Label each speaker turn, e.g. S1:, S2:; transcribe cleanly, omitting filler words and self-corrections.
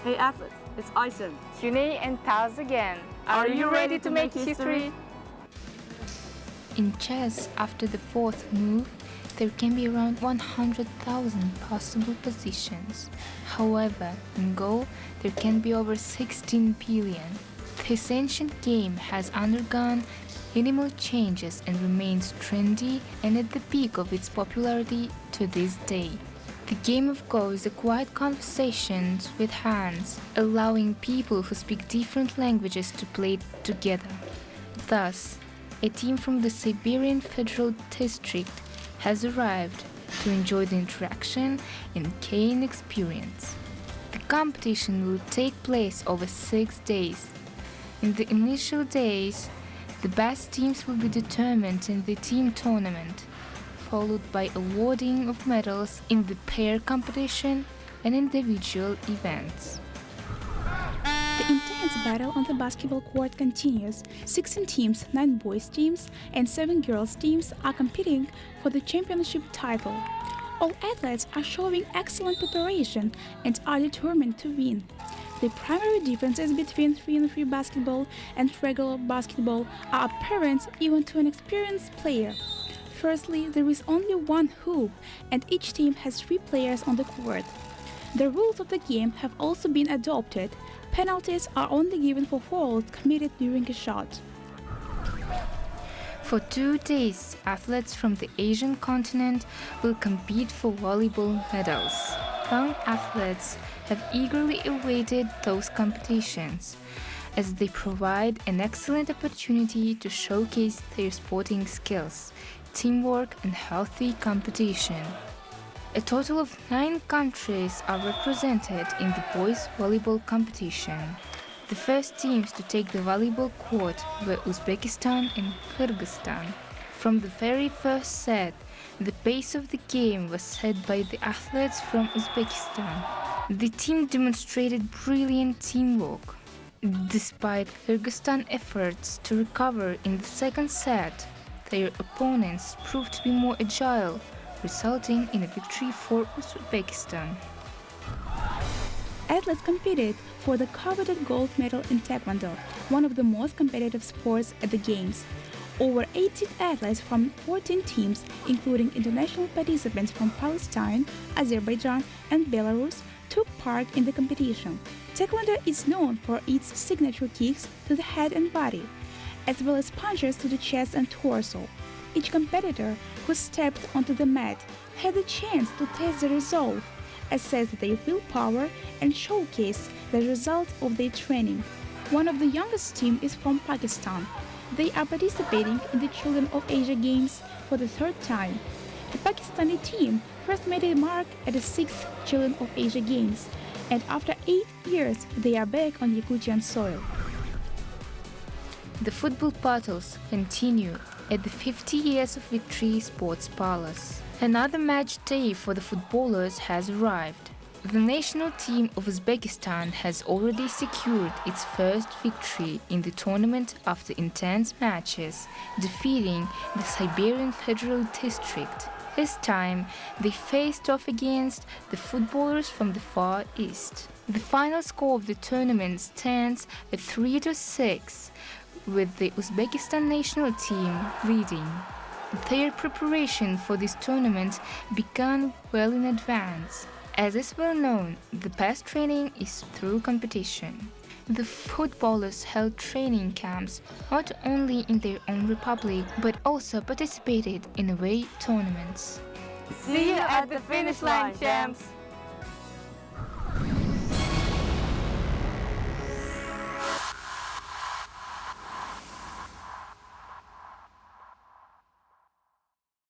S1: Hey athletes, it's Aysen.
S2: Cuney and Taz again.
S1: Are you ready to make history?
S3: In chess, after the fourth move, there can be around 100,000 possible positions. However, in Go, there can be over 16 billion. This ancient game has undergone minimal changes and remains trendy and at the peak of its popularity to this day. The game of Go is a quiet conversation with hands, allowing people who speak different languages to play together. Thus, a team from the Siberian Federal District has arrived to enjoy the interaction and keen experience. The competition will take place over 6 days. In the initial days, the best teams will be determined in the team tournament, followed by awarding of medals in the pair competition and individual events.
S4: The intense battle on the basketball court continues. 16 teams, 9 boys teams and 7 girls teams are competing for the championship title. All athletes are showing excellent preparation and are determined to win. The primary differences between 3-on-3 basketball and regular basketball are apparent even to an experienced player. Firstly, there is only one hoop and each team has 3 players on the court. The rules of the game have also been adopted. Penalties are only given for fouls committed during a shot.
S3: For 2 days, athletes from the Asian continent will compete for volleyball medals. Young athletes have eagerly awaited those competitions, as they provide an excellent opportunity to showcase their sporting skills, teamwork and healthy competition. A total of 9 countries are represented in the boys' volleyball competition. The first teams to take the volleyball court were Uzbekistan and Kyrgyzstan. From the very first set, the pace of the game was set by the athletes from Uzbekistan. The team demonstrated brilliant teamwork. Despite Kyrgyzstan's efforts to recover in the second set, their opponents proved to be more agile, resulting in a victory for Uzbekistan.
S4: Athletes competed for the coveted gold medal in Taekwondo, one of the most competitive sports at the Games. Over 18 athletes from 14 teams, including international participants from Palestine, Azerbaijan, and Belarus, took part in the competition. Taekwondo is known for its signature kicks to the head and body, as well as punches to the chest and torso. Each competitor who stepped onto the mat had the chance to test their resolve, assess their willpower, and showcase the result of their training. One of the youngest teams is from Pakistan. They are participating in the Children of Asia Games for the 3rd time. The Pakistani team first made a mark at the 6th Children of Asia Games, and after 8 years they are back on Yakutian soil.
S3: The football battles continue at the 50 Years of Victory Sports Palace. Another match day for the footballers has arrived. The national team of Uzbekistan has already secured its first victory in the tournament after intense matches, defeating the Siberian Federal District. This time, they faced off against the footballers from the Far East. The final score of the tournament stands at 3-6, with the Uzbekistan national team leading. Their preparation for this tournament began well in advance. As is well known, the past training is through competition. The footballers held training camps not only in their own republic but also participated in away tournaments.
S2: See you at the finish line, champs!